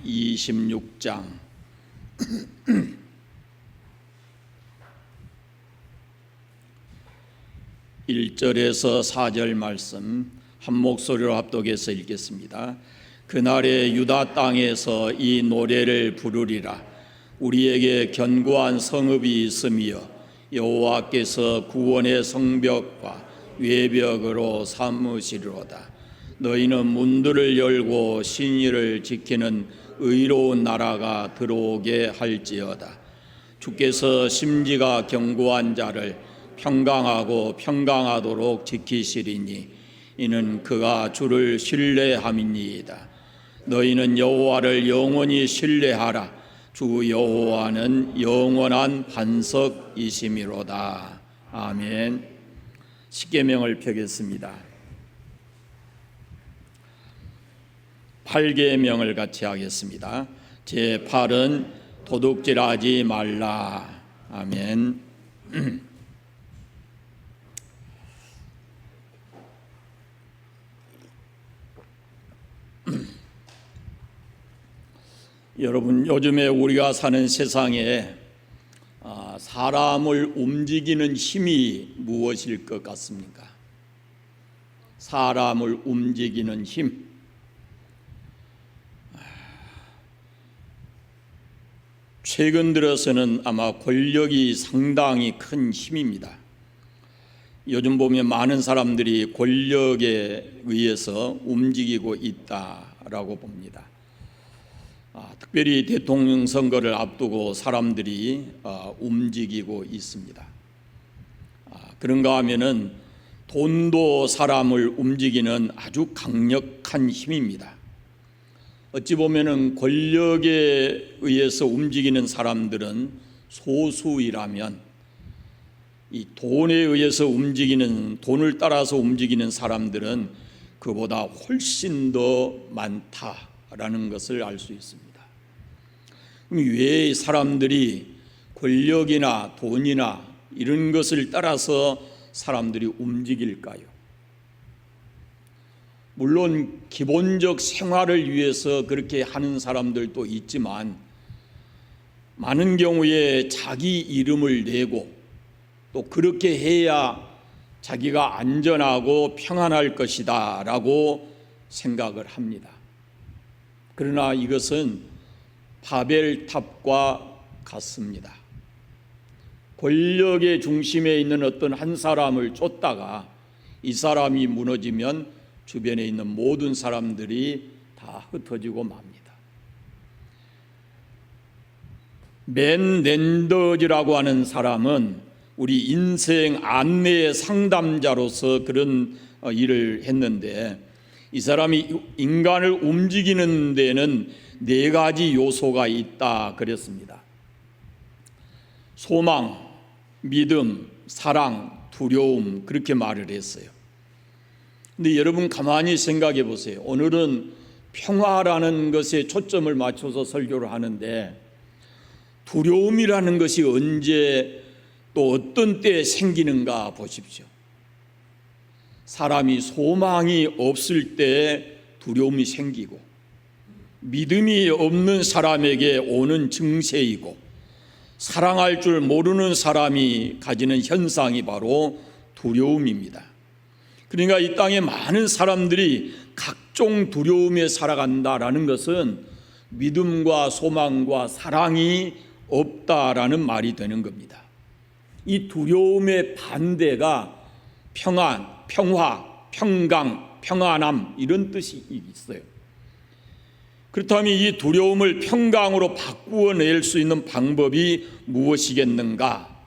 26장 1절에서 4절 말씀 한 목소리로 합독해서 읽겠습니다. 그날에 유다 땅에서 이 노래를 부르리라. 우리에게 견고한 성읍이 있으며 여호와께서 구원의 성벽과 외벽으로 삼으시리로다. 너희는 문들을 열고 신의를 지키는 의로운 나라가 들어오게 할지어다. 주께서 심지가 견고한 자를 평강하고 평강하도록 지키시리니 이는 그가 주를 신뢰함이니이다. 너희는 여호와를 영원히 신뢰하라. 주 여호와는 영원한 반석이심이로다. 아멘. 십계명을 펴겠습니다. 8계명을 같이 하겠습니다. 제8은 도둑질하지 말라. 아멘. 여러분, 요즘에 우리가 사는 세상에 사람을 움직이는 힘이 무엇일 것 같습니까? 사람을 움직이는 힘. 최근 들어서는 아마 권력이 상당히 큰 힘입니다. 요즘 보면 많은 사람들이 권력에 의해서 움직이고 있다라고 봅니다. 특별히 대통령 선거를 앞두고 사람들이 움직이고 있습니다. 그런가 하면은 돈도 사람을 움직이는 아주 강력한 힘입니다. 어찌 보면은 권력에 의해서 움직이는 사람들은 소수이라면 이 돈에 의해서 움직이는, 돈을 따라서 움직이는 사람들은 그보다 훨씬 더 많다라는 것을 알 수 있습니다. 그럼 왜 사람들이 권력이나 돈이나 이런 것을 따라서 사람들이 움직일까요? 물론 기본적 생활을 위해서 그렇게 하는 사람들도 있지만 많은 경우에 자기 이름을 내고 또 그렇게 해야 자기가 안전하고 평안할 것이다 라고 생각을 합니다. 그러나 이것은 바벨탑과 같습니다. 권력의 중심에 있는 어떤 한 사람을 쫓다가 이 사람이 무너지면 주변에 있는 모든 사람들이 다 흩어지고 맙니다. 맨 랜더즈라고 하는 사람은 우리 인생 안내의 상담자로서 그런 일을 했는데, 이 사람이 인간을 움직이는 데는 4가지 요소가 있다 그랬습니다. 소망, 믿음, 사랑, 두려움, 그렇게 말을 했어요. 근데 여러분 가만히 생각해 보세요. 오늘은 평화라는 것에 초점을 맞춰서 설교를 하는데 두려움이라는 것이 언제 또 어떤 때에 생기는가 보십시오. 사람이 소망이 없을 때 두려움이 생기고, 믿음이 없는 사람에게 오는 증세이고, 사랑할 줄 모르는 사람이 가지는 현상이 바로 두려움입니다. 그러니까 이 땅에 많은 사람들이 각종 두려움에 살아간다라는 것은 믿음과 소망과 사랑이 없다라는 말이 되는 겁니다. 이 두려움의 반대가 평안, 평화, 평강, 평안함, 이런 뜻이 있어요. 그렇다면 이 두려움을 평강으로 바꾸어낼 수 있는 방법이 무엇이겠는가?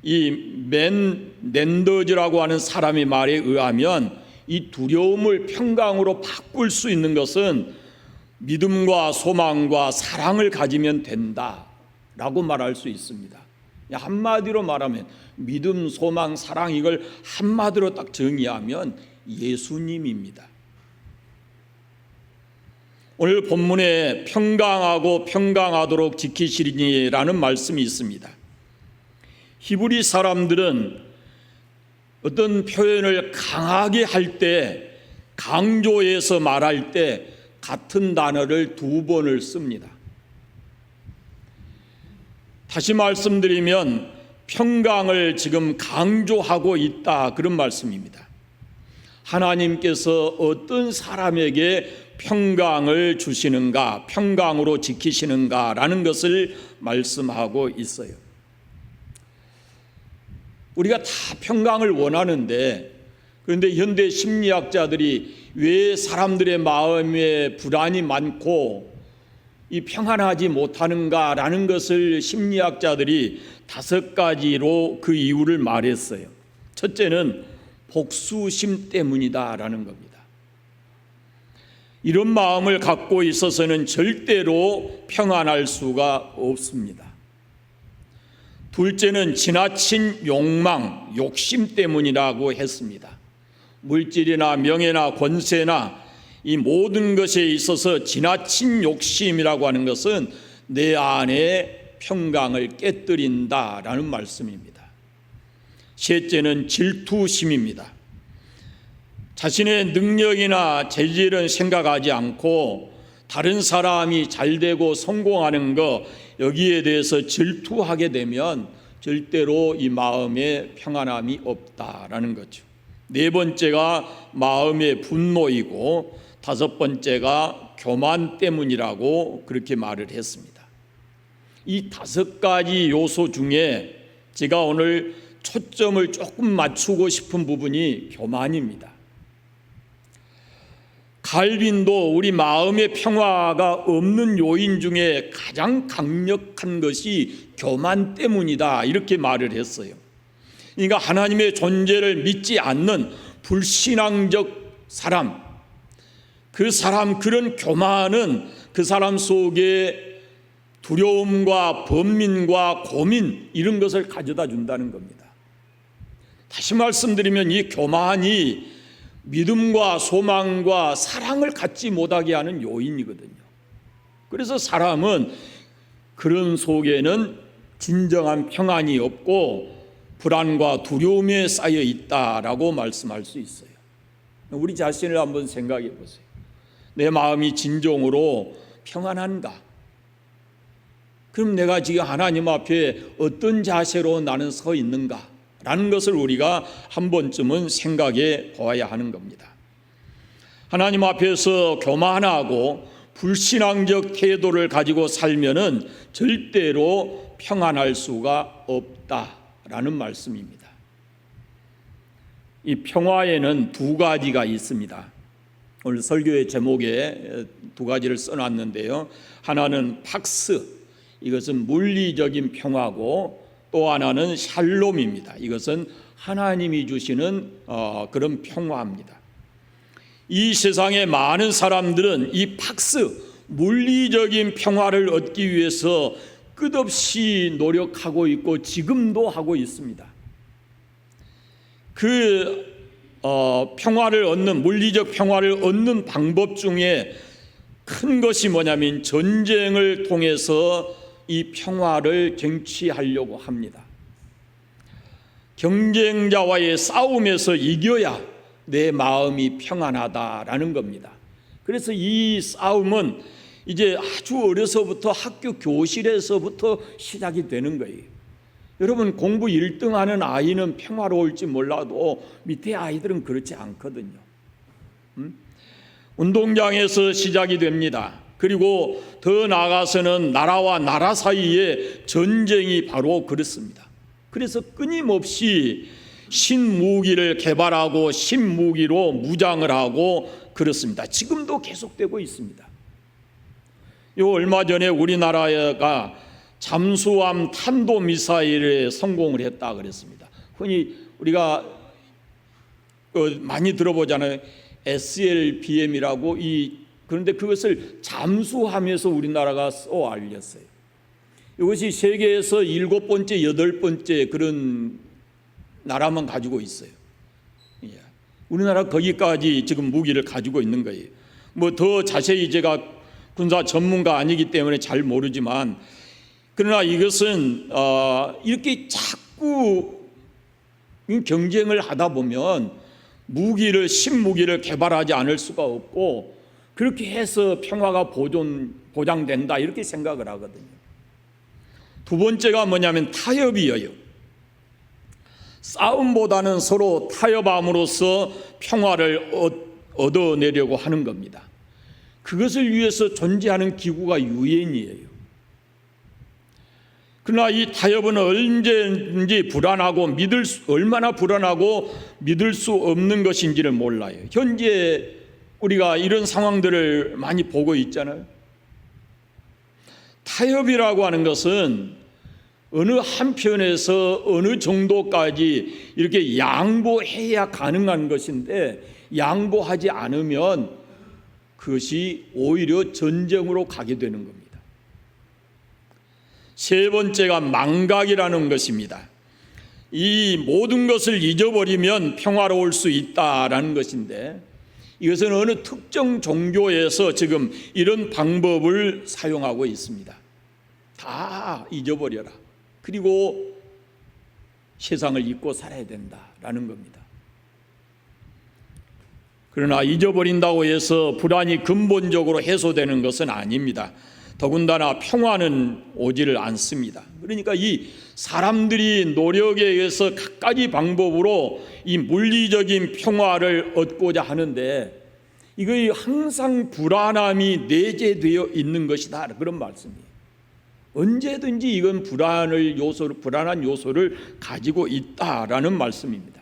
이 맨 랜더즈라고 하는 사람의 말에 의하면 이 두려움을 평강으로 바꿀 수 있는 것은 믿음과 소망과 사랑을 가지면 된다라고 말할 수 있습니다. 한마디로 말하면 믿음, 소망, 사랑, 이걸 한마디로 딱 정의하면 예수님입니다. 오늘 본문에 평강하고 평강하도록 지키시리니라는 말씀이 있습니다. 히브리 사람들은 어떤 표현을 강하게 할 때, 강조해서 말할 때 같은 단어를 2번을 씁니다. 다시 말씀드리면 평강을 지금 강조하고 있다, 그런 말씀입니다. 하나님께서 어떤 사람에게 평강을 주시는가, 평강으로 지키시는가라는 것을 말씀하고 있어요. 우리가 다 평강을 원하는데, 그런데 현대 심리학자들이 왜 사람들의 마음에 불안이 많고 이 평안하지 못하는가라는 것을 심리학자들이 5가지로 그 이유를 말했어요. 첫째는 복수심 때문이다라는 겁니다. 이런 마음을 갖고 있어서는 절대로 평안할 수가 없습니다. 둘째는 지나친 욕망, 욕심 때문이라고 했습니다. 물질이나 명예나 권세나 이 모든 것에 있어서 지나친 욕심이라고 하는 것은 내 안에 평강을 깨뜨린다라는 말씀입니다. 셋째는 질투심입니다. 자신의 능력이나 재질은 생각하지 않고 다른 사람이 잘되고 성공하는 것, 여기에 대해서 질투하게 되면 절대로 이 마음에 평안함이 없다라는 거죠. 4번째가 마음의 분노이고 5번째가 교만 때문이라고 그렇게 말을 했습니다. 이 5가지 요소 중에 제가 오늘 초점을 조금 맞추고 싶은 부분이 교만입니다. 칼빈도 우리 마음의 평화가 없는 요인 중에 가장 강력한 것이 교만 때문이다, 이렇게 말을 했어요. 그러니까 하나님의 존재를 믿지 않는 불신앙적 사람, 그런 교만은 그 사람 속에 두려움과 번민과 고민, 이런 것을 가져다 준다는 겁니다. 다시 말씀드리면 이 교만이 믿음과 소망과 사랑을 갖지 못하게 하는 요인이거든요. 그래서 사람은 그런 속에는 진정한 평안이 없고 불안과 두려움에 쌓여 있다라고 말씀할 수 있어요. 우리 자신을 한번 생각해 보세요. 내 마음이 진정으로 평안한가? 그럼 내가 지금 하나님 앞에 어떤 자세로 나는 서 있는가? 라는 것을 우리가 한 번쯤은 생각해 보아야 하는 겁니다. 하나님 앞에서 교만하고 불신앙적 태도를 가지고 살면은 절대로 평안할 수가 없다라는 말씀입니다. 이 평화에는 2가지가 있습니다. 오늘 설교의 제목에 2가지를 써놨는데요. 하나는 팍스, 이것은 물리적인 평화고, 또 하나는 샬롬입니다. 이것은 하나님이 주시는 그런 평화입니다. 이 세상의 많은 사람들은 이 팍스, 물리적인 평화를 얻기 위해서 끝없이 노력하고 있고 지금도 하고 있습니다. 그 평화를 얻는, 물리적 평화를 얻는 방법 중에 큰 것이 뭐냐면 전쟁을 통해서 이 평화를 쟁취하려고 합니다. 경쟁자와의 싸움에서 이겨야 내 마음이 평안하다라는 겁니다. 그래서 이 싸움은 이제 아주 어려서부터 학교 교실에서부터 시작이 되는 거예요. 여러분, 공부 1등 하는 아이는 평화로울지 몰라도 밑에 아이들은 그렇지 않거든요. 운동장에서 시작이 됩니다. 그리고 더 나아가서는 나라와 나라 사이에 전쟁이 바로 그렇습니다. 그래서 끊임없이 신무기를 개발하고 신무기로 무장을 하고 그렇습니다. 지금도 계속되고 있습니다. 요 얼마 전에 우리나라가 잠수함 탄도미사일에 성공을 했다 그랬습니다. 흔히 우리가 많이 들어보잖아요. SLBM이라고 그런데 그것을 잠수함에서 우리나라가 쏘아 알렸어요. 이것이 세계에서 7번째, 8번째 그런 나라만 가지고 있어요. 우리나라 거기까지 지금 무기를 가지고 있는 거예요. 뭐 더 자세히 제가 군사 전문가 아니기 때문에 잘 모르지만, 그러나 이것은 이렇게 자꾸 경쟁을 하다 보면 신무기를 개발하지 않을 수가 없고, 그렇게 해서 평화가 보장된다 이렇게 생각을 하거든요. 두 번째가 뭐냐면 타협이에요. 싸움보다는 서로 타협함으로써 평화를 얻어내려고 하는 겁니다. 그것을 위해서 존재하는 기구가 유엔이에요. 그러나 이 타협은 언제든지 얼마나 불안하고 믿을 수 없는 것인지를 몰라요. 현재 우리가 이런 상황들을 많이 보고 있잖아요. 타협이라고 하는 것은 어느 한편에서 어느 정도까지 이렇게 양보해야 가능한 것인데, 양보하지 않으면 그것이 오히려 전쟁으로 가게 되는 겁니다. 세 번째가 망각이라는 것입니다. 이 모든 것을 잊어버리면 평화로울 수 있다라는 것인데, 이것은 어느 특정 종교에서 지금 이런 방법을 사용하고 있습니다. 다 잊어버려라. 그리고 세상을 잊고 살아야 된다라는 겁니다. 그러나 잊어버린다고 해서 불안이 근본적으로 해소되는 것은 아닙니다. 더군다나 평화는 오지를 않습니다. 그러니까 이 사람들이 노력에 의해서 갖가지 방법으로 이 물리적인 평화를 얻고자 하는데, 이거 항상 불안함이 내재되어 있는 것이다, 그런 말씀이에요. 언제든지 이건 불안한 요소를 가지고 있다라는 말씀입니다.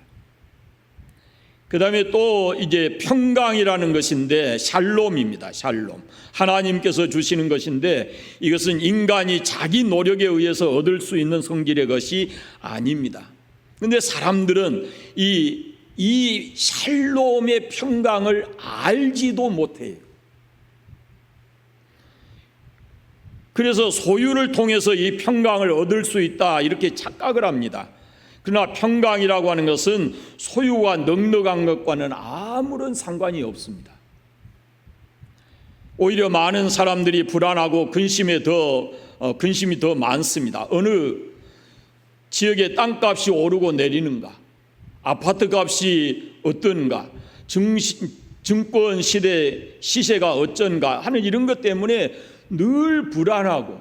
그 다음에 또 이제 평강이라는 것인데 샬롬입니다. 샬롬. 하나님께서 주시는 것인데, 이것은 인간이 자기 노력에 의해서 얻을 수 있는 성질의 것이 아닙니다. 그런데 사람들은 이 샬롬의 평강을 알지도 못해요. 그래서 소유를 통해서 이 평강을 얻을 수 있다 이렇게 착각을 합니다. 그러나 평강이라고 하는 것은 소유와 넉넉한 것과는 아무런 상관이 없습니다. 오히려 많은 사람들이 불안하고 근심이 더 많습니다. 어느 지역의 땅값이 오르고 내리는가, 아파트 값이 어떤가, 증권 시세가 어쩐가 하는 이런 것 때문에 늘 불안하고,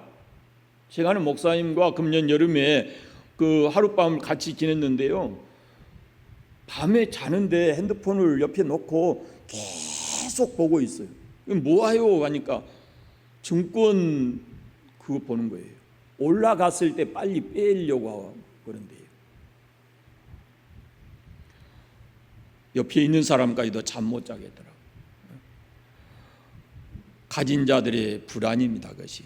제가 아는 목사님과 금년 여름에 그 하룻밤을 같이 지냈는데요, 밤에 자는데 핸드폰을 옆에 놓고 계속 보고 있어요. 뭐하요? 하니까 증권 그거 보는 거예요. 올라갔을 때 빨리 빼려고 그런데요. 옆에 있는 사람까지도 잠 못 자겠더라고요. 가진 자들의 불안입니다. 그것이.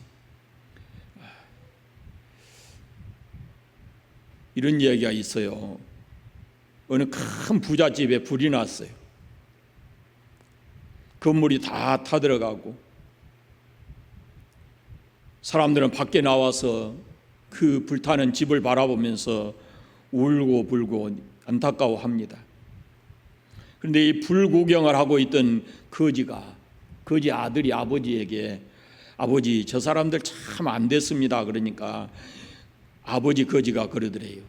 이런 이야기가 있어요. 어느 큰 부잣집에 불이 났어요. 건물이 다 타들어가고 사람들은 밖에 나와서 그 불타는 집을 바라보면서 울고 불고 안타까워합니다. 그런데 이 불구경을 하고 있던 거지 아들이 아버지에게, 아버지 저 사람들 참 안 됐습니다. 그러니까 아버지 거지가 그러더래요.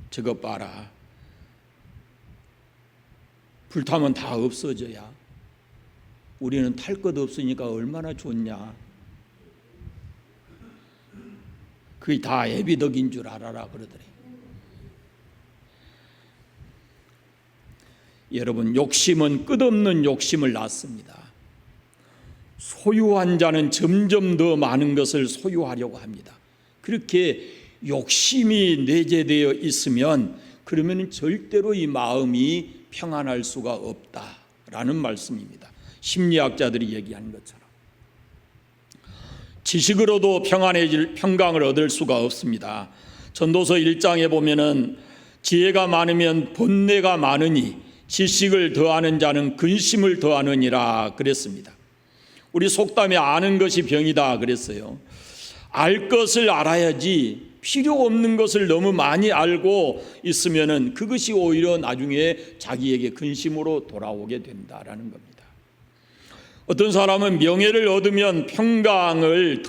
저것 봐라. 불타면 다 없어져야 우리는 탈 것 없으니까 얼마나 좋냐. 그게 다 애비덕인 줄 알아라 그러더래요. 여러분, 욕심은 끝없는 욕심을 낳습니다. 소유한 자는 점점 더 많은 것을 소유하려고 합니다. 그렇게 욕심이 내재되어 있으면 그러면 절대로 이 마음이 평안할 수가 없다라는 말씀입니다. 심리학자들이 얘기하는 것처럼 지식으로도 평강을 얻을 수가 없습니다. 전도서 1장에 보면은 지혜가 많으면 번뇌가 많으니 지식을 더하는 자는 근심을 더하느니라 그랬습니다. 우리 속담에 아는 것이 병이다 그랬어요. 알 것을 알아야지 필요 없는 것을 너무 많이 알고 있으면은 그것이 오히려 나중에 자기에게 근심으로 돌아오게 된다라는 겁니다. 어떤 사람은 명예를 얻으면 평강이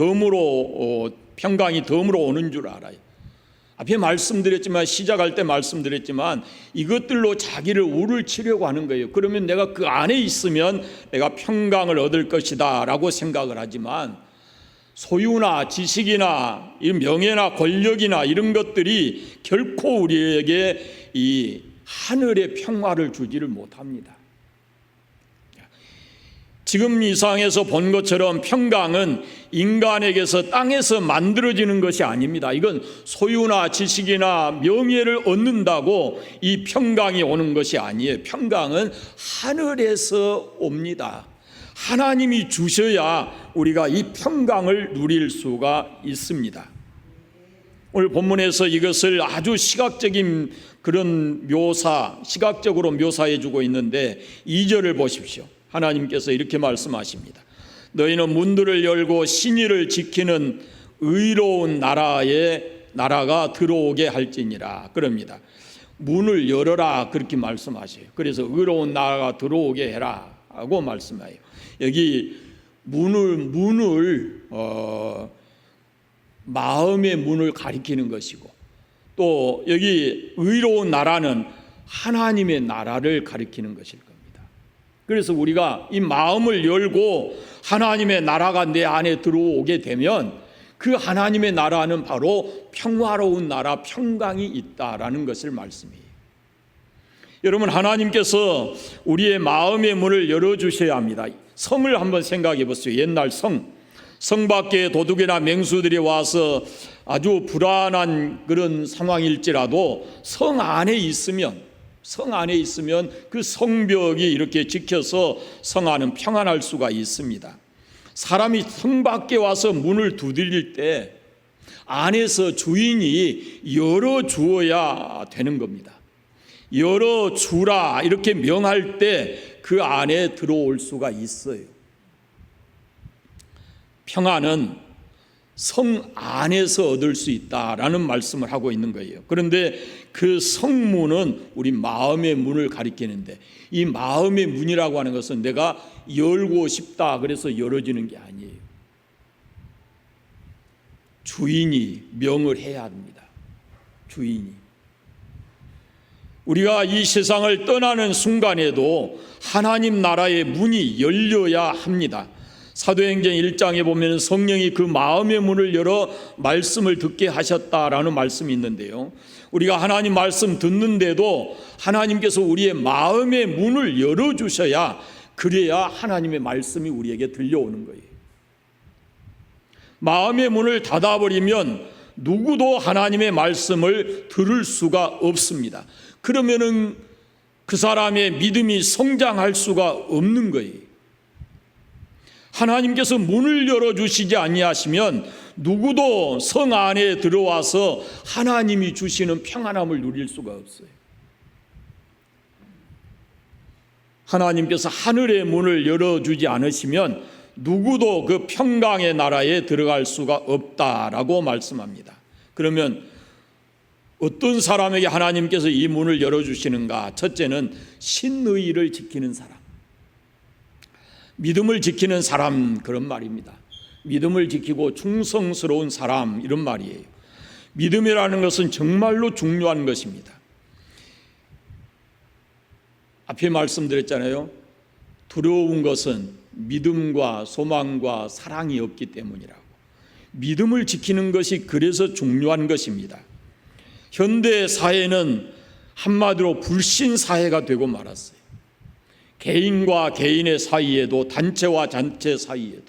덤으로 오는 줄 알아요. 앞에 말씀드렸지만, 시작할 때 말씀드렸지만, 이것들로 자기를 우를 치려고 하는 거예요. 그러면 내가 그 안에 있으면 내가 평강을 얻을 것이다 라고 생각을 하지만, 소유나 지식이나 이 명예나 권력이나 이런 것들이 결코 우리에게 이 하늘의 평화를 주지를 못합니다. 지금 이 상에서 본 것처럼 평강은 인간에게서 땅에서 만들어지는 것이 아닙니다. 이건 소유나 지식이나 명예를 얻는다고 이 평강이 오는 것이 아니에요. 평강은 하늘에서 옵니다. 하나님이 주셔야 우리가 이 평강을 누릴 수가 있습니다. 오늘 본문에서 이것을 아주 시각적인 그런 시각적으로 묘사해 주고 있는데 2절을 보십시오. 하나님께서 이렇게 말씀하십니다. 너희는 문들을 열고 신의를 지키는 의로운 나라가 들어오게 할지니라. 그럽니다. 문을 열어라 그렇게 말씀하셔요. 그래서 의로운 나라가 들어오게 해라 하고 말씀해요. 여기 문을 마음의 문을 가리키는 것이고, 또 여기 의로운 나라는 하나님의 나라를 가리키는 것일 겁니다. 그래서 우리가 이 마음을 열고 하나님의 나라가 내 안에 들어오게 되면 그 하나님의 나라는 바로 평화로운 나라, 평강이 있다라는 것을 말씀해요. 여러분, 하나님께서 우리의 마음의 문을 열어주셔야 합니다. 성을 한번 생각해 보세요. 옛날 성 밖에 도둑이나 맹수들이 와서 아주 불안한 그런 상황일지라도 성 안에 있으면 그 성벽이 이렇게 지켜서 성 안은 평안할 수가 있습니다. 사람이 성 밖에 와서 문을 두드릴 때 안에서 주인이 열어주어야 되는 겁니다. 열어주라 이렇게 명할 때 그 안에 들어올 수가 있어요. 평안은 성 안에서 얻을 수 있다라는 말씀을 하고 있는 거예요. 그런데 그 성문은 우리 마음의 문을 가리키는데, 이 마음의 문이라고 하는 것은 내가 열고 싶다 그래서 열어지는 게 아니에요. 주인이 명을 해야 합니다. 주인이. 우리가 이 세상을 떠나는 순간에도 하나님 나라의 문이 열려야 합니다. 사도행전 1장에 보면 성령이 그 마음의 문을 열어 말씀을 듣게 하셨다라는 말씀이 있는데요, 우리가 하나님 말씀 듣는데도 하나님께서 우리의 마음의 문을 열어주셔야, 그래야 하나님의 말씀이 우리에게 들려오는 거예요. 마음의 문을 닫아버리면 누구도 하나님의 말씀을 들을 수가 없습니다. 그러면은 그 사람의 믿음이 성장할 수가 없는 거예요. 하나님께서 문을 열어주시지 아니하시면 누구도 성 안에 들어와서 하나님이 주시는 평안함을 누릴 수가 없어요. 하나님께서 하늘의 문을 열어주지 않으시면 누구도 그 평강의 나라에 들어갈 수가 없다라고 말씀합니다. 그러면 어떤 사람에게 하나님께서 이 문을 열어주시는가? 첫째는 신의를 지키는 사람, 믿음을 지키는 사람, 그런 말입니다. 믿음을 지키고 충성스러운 사람, 이런 말이에요. 믿음이라는 것은 정말로 중요한 것입니다. 앞에 말씀드렸잖아요. 두려운 것은 믿음과 소망과 사랑이 없기 때문이라고. 믿음을 지키는 것이 그래서 중요한 것입니다. 현대 사회는 한마디로 불신 사회가 되고 말았어요. 개인과 개인의 사이에도, 단체와 단체 사이에도,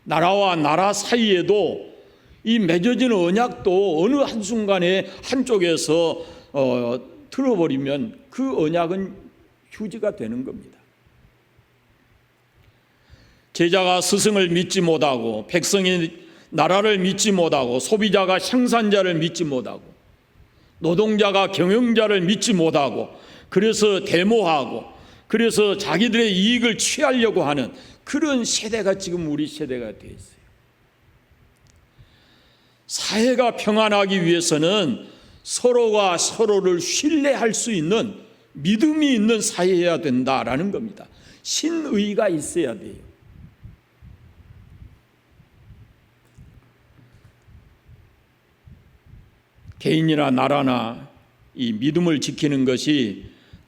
나라와 나라 사이에도 이 맺어지는 언약도 어느 한순간에 한쪽에서 틀어버리면 그 언약은 휴지가 되는 겁니다. 제자가 스승을 믿지 못하고, 백성이 나라를 믿지 못하고, 소비자가 생산자를 믿지 못하고, 노동자가 경영자를 믿지 못하고, 그래서 데모하고, 그래서 자기들의 이익을 취하려고 하는 그런 세대가 지금 우리 세대가 되어 있어요. 사회가 평안하기 위해서는 서로가 서로를 신뢰할 수 있는 믿음이 있는 사회여야 된다라는 겁니다. 신의가 있어야 돼요. 개인이나 나라나 이 믿음을 지키는 것이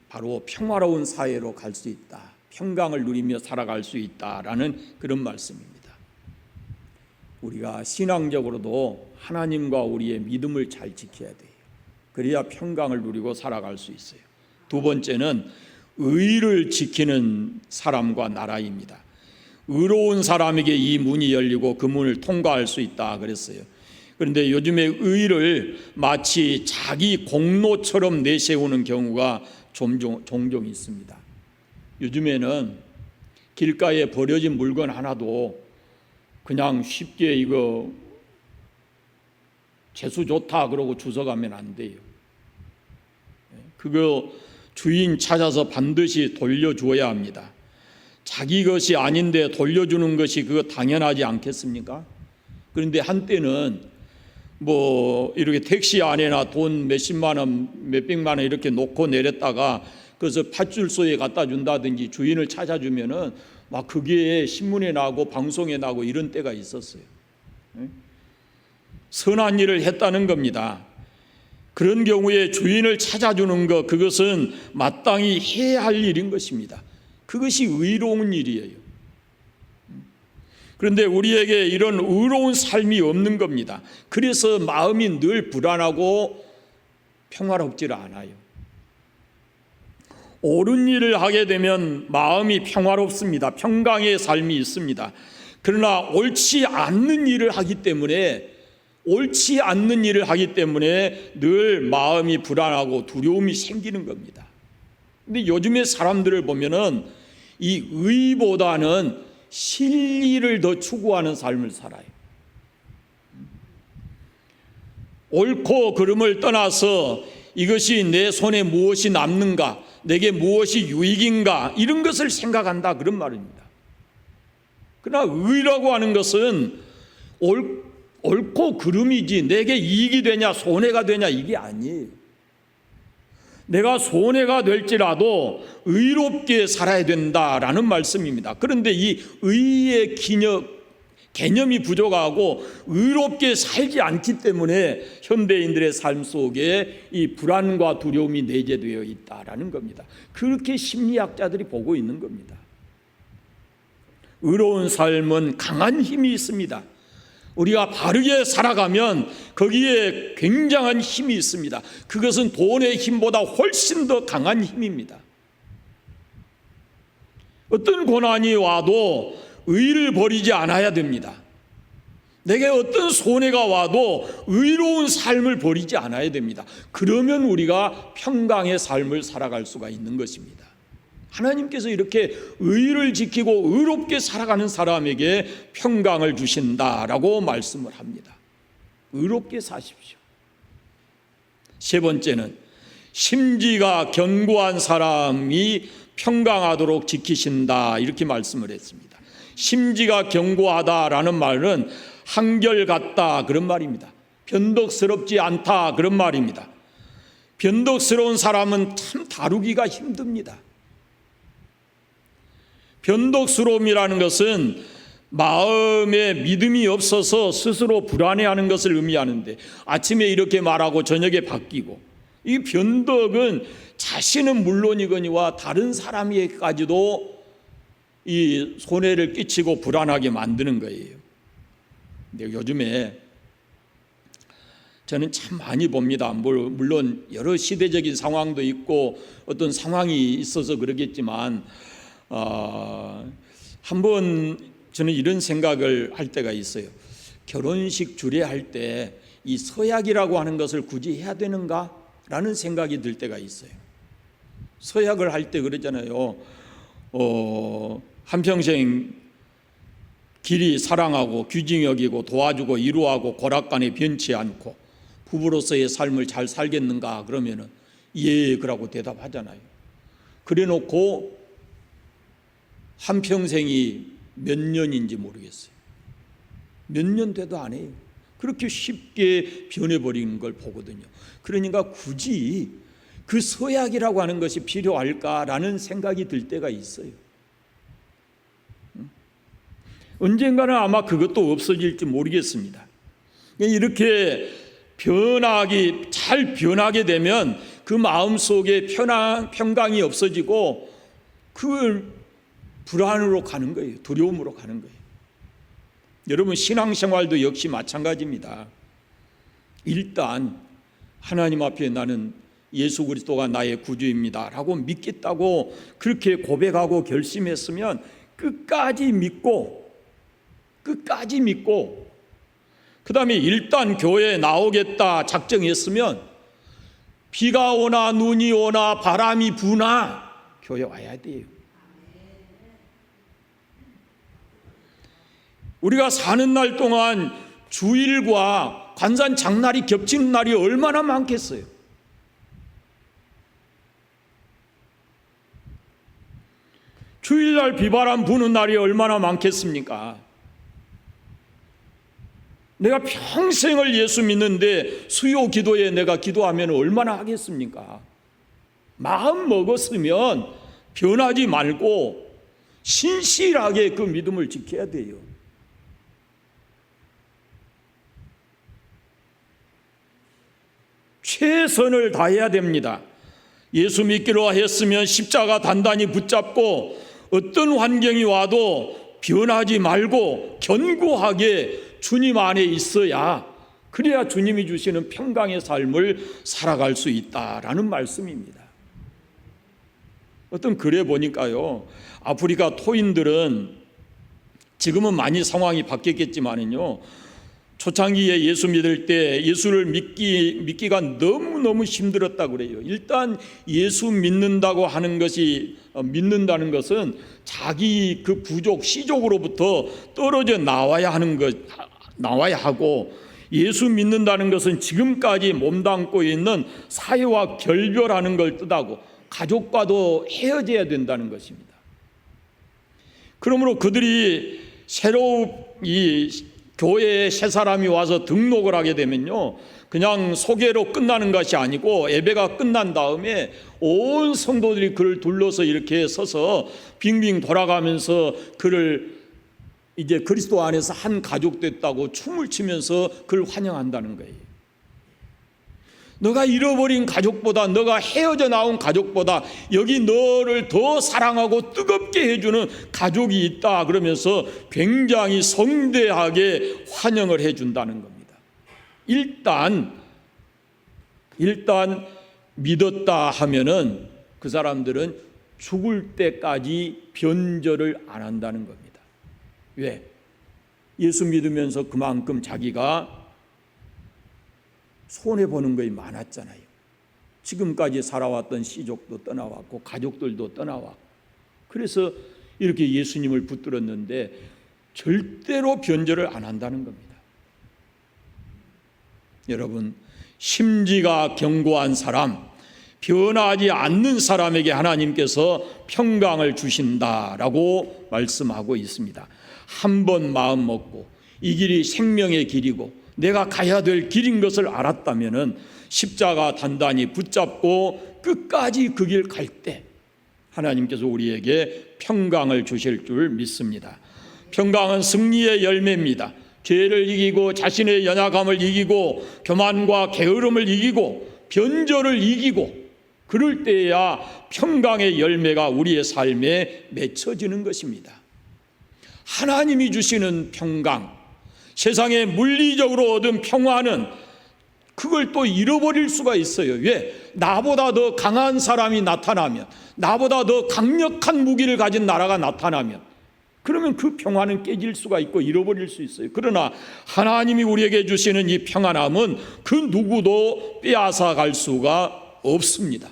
바로 평화로운 사회로 갈 수 있다, 평강을 누리며 살아갈 수 있다라는 그런 말씀입니다. 우리가 신앙적으로도 하나님과 우리의 믿음을 잘 지켜야 돼요. 그래야 평강을 누리고 살아갈 수 있어요. 두 번째는 의를 지키는 사람과 나라입니다. 의로운 사람에게 이 문이 열리고 그 문을 통과할 수 있다 그랬어요. 그런데 요즘에 의를 마치 자기 공로처럼 내세우는 경우가 종종 있습니다. 요즘에는 길가에 버려진 물건 하나도 그냥 쉽게 이거 재수 좋다 그러고 주워가면 안 돼요. 그거 주인 찾아서 반드시 돌려주어야 합니다. 자기 것이 아닌데 돌려주는 것이 그거 당연하지 않겠습니까? 그런데 한때는 뭐 이렇게 택시 안에나 돈 몇십만 원, 몇백만 원 이렇게 놓고 내렸다가 그래서 파출소에 갖다 준다든지 주인을 찾아주면은 막 그게 신문에 나고 방송에 나고 이런 때가 있었어요. 선한 일을 했다는 겁니다. 그런 경우에 주인을 찾아주는 것, 그것은 마땅히 해야 할 일인 것입니다. 그것이 의로운 일이에요. 그런데 우리에게 이런 의로운 삶이 없는 겁니다. 그래서 마음이 늘 불안하고 평화롭지 않아요. 옳은 일을 하게 되면 마음이 평화롭습니다. 평강의 삶이 있습니다. 그러나 옳지 않는 일을 하기 때문에 늘 마음이 불안하고 두려움이 생기는 겁니다. 근데 요즘의 사람들을 보면은 이 의보다는 실리를 더 추구하는 삶을 살아요. 옳고 그름을 떠나서 이것이 내 손에 무엇이 남는가, 내게 무엇이 유익인가, 이런 것을 생각한다, 그런 말입니다. 그러나 의라고 하는 것은 옳고 그름이지 내게 이익이 되냐 손해가 되냐 이게 아니에요. 내가 손해가 될지라도 의롭게 살아야 된다라는 말씀입니다. 그런데 이 의의 개념이 부족하고 의롭게 살지 않기 때문에 현대인들의 삶 속에 이 불안과 두려움이 내재되어 있다라는 겁니다. 그렇게 심리학자들이 보고 있는 겁니다. 의로운 삶은 강한 힘이 있습니다. 우리가 바르게 살아가면 거기에 굉장한 힘이 있습니다. 그것은 돈의 힘보다 훨씬 더 강한 힘입니다. 어떤 고난이 와도 의를 버리지 않아야 됩니다. 내게 어떤 손해가 와도 의로운 삶을 버리지 않아야 됩니다. 그러면 우리가 평강의 삶을 살아갈 수가 있는 것입니다. 하나님께서 이렇게 의를 지키고 의롭게 살아가는 사람에게 평강을 주신다라고 말씀을 합니다. 의롭게 사십시오. 세 번째는 심지가 견고한 사람이 평강하도록 지키신다, 이렇게 말씀을 했습니다. 심지가 견고하다라는 말은 한결같다 그런 말입니다. 변덕스럽지 않다 그런 말입니다. 변덕스러운 사람은 참 다루기가 힘듭니다. 변덕스러움이라는 것은 마음에 믿음이 없어서 스스로 불안해하는 것을 의미하는데 아침에 이렇게 말하고 저녁에 바뀌고, 이 변덕은 자신은 물론이거니와 다른 사람에게까지도 이 손해를 끼치고 불안하게 만드는 거예요. 근데 요즘에 저는 참 많이 봅니다. 물론 여러 시대적인 상황도 있고 어떤 상황이 있어서 그러겠지만 한번 저는 이런 생각을 할 때가 있어요. 결혼식 주례할 때 이 서약이라고 하는 것을 굳이 해야 되는가? 라는 생각이 들 때가 있어요. 서약을 할 때 그러잖아요. 한평생 길이 사랑하고 귀중히 여기고 도와주고 이루하고 고락간에 변치 않고 부부로서의 삶을 잘 살겠는가? 그러면은 예, 그러고 대답하잖아요. 그래 놓고 한평생이 몇 년인지 모르겠어요. 몇 년 돼도 안 해요. 그렇게 쉽게 변해버리는 걸 보거든요. 그러니까 굳이 그 서약이라고 하는 것이 필요할까라는 생각이 들 때가 있어요. 언젠가는 아마 그것도 없어질지 모르겠습니다. 이렇게 잘 변하게 되면 그 마음 속에 평강이 없어지고 그 불안으로 가는 거예요. 두려움으로 가는 거예요. 여러분, 신앙생활도 역시 마찬가지입니다. 일단 하나님 앞에 나는 예수 그리스도가 나의 구주입니다 라고 믿겠다고 그렇게 고백하고 결심했으면 끝까지 믿고 그 다음에 일단 교회에 나오겠다 작정했으면 비가 오나 눈이 오나 바람이 부나 교회 와야 돼요. 우리가 사는 날 동안 주일과 관산 장날이 겹치는 날이 얼마나 많겠어요. 주일날 비바람 부는 날이 얼마나 많겠습니까? 내가 평생을 예수 믿는데 수요 기도에 내가 기도하면 얼마나 하겠습니까? 마음 먹었으면 변하지 말고 신실하게 그 믿음을 지켜야 돼요. 최선을 다해야 됩니다. 예수 믿기로 했으면 십자가 단단히 붙잡고 어떤 환경이 와도 변하지 말고 견고하게 주님 안에 있어야, 그래야 주님이 주시는 평강의 삶을 살아갈 수 있다라는 말씀입니다. 어떤 글에 보니까요, 아프리카 토인들은 지금은 많이 상황이 바뀌었겠지만은요, 초창기에 예수 믿을 때 예수를 믿기가 너무너무 힘들었다고 그래요. 일단 예수 믿는다고 하는 것이, 믿는다는 것은 자기 그 부족, 시족으로부터 떨어져 나와야 하고, 예수 믿는다는 것은 지금까지 몸담고 있는 사회와 결별하는 걸 뜻하고 가족과도 헤어져야 된다는 것입니다. 그러므로 그들이 새로 이 교회에 새 사람이 와서 등록을 하게 되면요, 그냥 소개로 끝나는 것이 아니고 예배가 끝난 다음에 온 성도들이 그를 둘러서 이렇게 서서 빙빙 돌아가면서 그를 이제 그리스도 안에서 한 가족 됐다고 춤을 추면서 그를 환영한다는 거예요. 너가 잃어버린 가족보다, 너가 헤어져 나온 가족보다 여기 너를 더 사랑하고 뜨겁게 해주는 가족이 있다 그러면서 굉장히 성대하게 환영을 해준다는 겁니다. 일단 믿었다 하면은 그 사람들은 죽을 때까지 변절을 안 한다는 겁니다. 왜? 예수 믿으면서 그만큼 자기가 손해보는 것이 많았잖아요. 지금까지 살아왔던 시족도 떠나왔고 가족들도 떠나왔고, 그래서 이렇게 예수님을 붙들었는데 절대로 변절을 안 한다는 겁니다. 여러분, 심지가 견고한 사람, 변하지 않는 사람에게 하나님께서 평강을 주신다라고 말씀하고 있습니다. 한 번 마음 먹고 이 길이 생명의 길이고 내가 가야 될 길인 것을 알았다면은 십자가 단단히 붙잡고 끝까지 그 길 갈 때 하나님께서 우리에게 평강을 주실 줄 믿습니다. 평강은 승리의 열매입니다. 죄를 이기고 자신의 연약함을 이기고 교만과 게으름을 이기고 변절을 이기고, 그럴 때야 평강의 열매가 우리의 삶에 맺혀지는 것입니다. 하나님이 주시는 평강, 세상에 물리적으로 얻은 평화는 그걸 또 잃어버릴 수가 있어요. 왜? 나보다 더 강한 사람이 나타나면, 나보다 더 강력한 무기를 가진 나라가 나타나면, 그러면 그 평화는 깨질 수가 있고 잃어버릴 수 있어요. 그러나 하나님이 우리에게 주시는 이 평안함은 그 누구도 빼앗아 갈 수가 없습니다.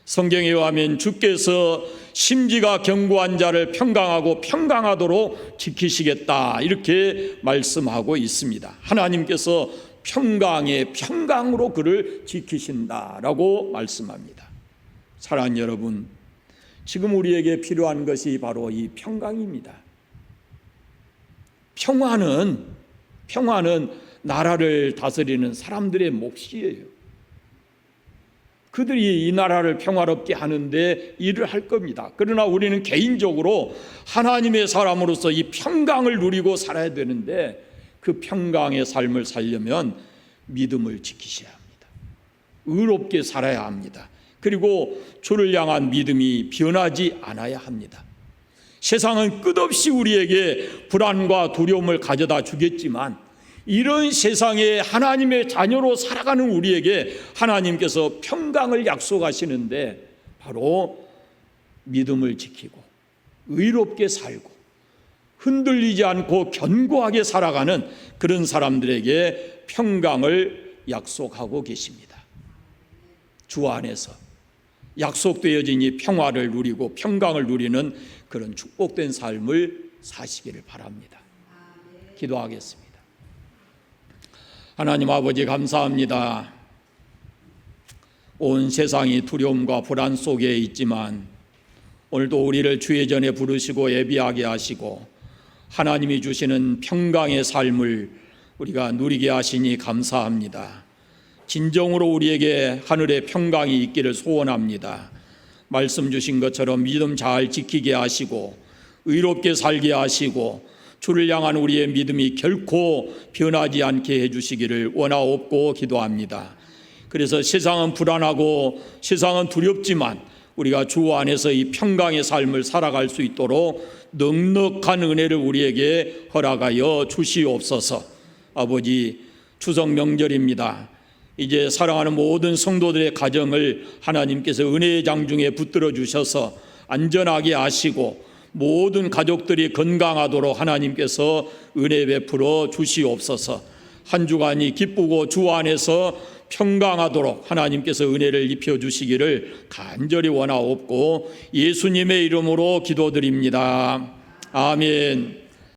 성경에 의하면 주께서 심지가 견고한 자를 평강하고 평강하도록 지키시겠다, 이렇게 말씀하고 있습니다. 하나님께서 평강의 평강으로 그를 지키신다라고 말씀합니다. 사랑하는 여러분, 지금 우리에게 필요한 것이 바로 이 평강입니다. 평화는 나라를 다스리는 사람들의 몫이에요. 그들이 이 나라를 평화롭게 하는데 일을 할 겁니다. 그러나 우리는 개인적으로 하나님의 사람으로서 이 평강을 누리고 살아야 되는데, 그 평강의 삶을 살려면 믿음을 지키셔야 합니다. 의롭게 살아야 합니다. 그리고 주를 향한 믿음이 변하지 않아야 합니다. 세상은 끝없이 우리에게 불안과 두려움을 가져다 주겠지만 이런 세상에 하나님의 자녀로 살아가는 우리에게 하나님께서 평강을 약속하시는데 바로 믿음을 지키고 의롭게 살고 흔들리지 않고 견고하게 살아가는 그런 사람들에게 평강을 약속하고 계십니다. 주 안에서 약속되어진 이 평화를 누리고 평강을 누리는 그런 축복된 삶을 사시기를 바랍니다. 기도하겠습니다. 하나님 아버지 감사합니다. 온 세상이 두려움과 불안 속에 있지만 오늘도 우리를 주의 전에 부르시고 예비하게 하시고 하나님이 주시는 평강의 삶을 우리가 누리게 하시니 감사합니다. 진정으로 우리에게 하늘의 평강이 있기를 소원합니다. 말씀 주신 것처럼 믿음 잘 지키게 하시고 의롭게 살게 하시고 주를 향한 우리의 믿음이 결코 변하지 않게 해주시기를 원하옵고 기도합니다. 그래서 세상은 불안하고 세상은 두렵지만 우리가 주 안에서 이 평강의 삶을 살아갈 수 있도록 넉넉한 은혜를 우리에게 허락하여 주시옵소서. 아버지, 추석 명절입니다. 이제 사랑하는 모든 성도들의 가정을 하나님께서 은혜의 장중에 붙들어 주셔서 안전하게 하시고 모든 가족들이 건강하도록 하나님께서 은혜 베풀어 주시옵소서. 한 주간이 기쁘고 주 안에서 평강하도록 하나님께서 은혜를 입혀 주시기를 간절히 원하옵고 예수님의 이름으로 기도드립니다. 아멘.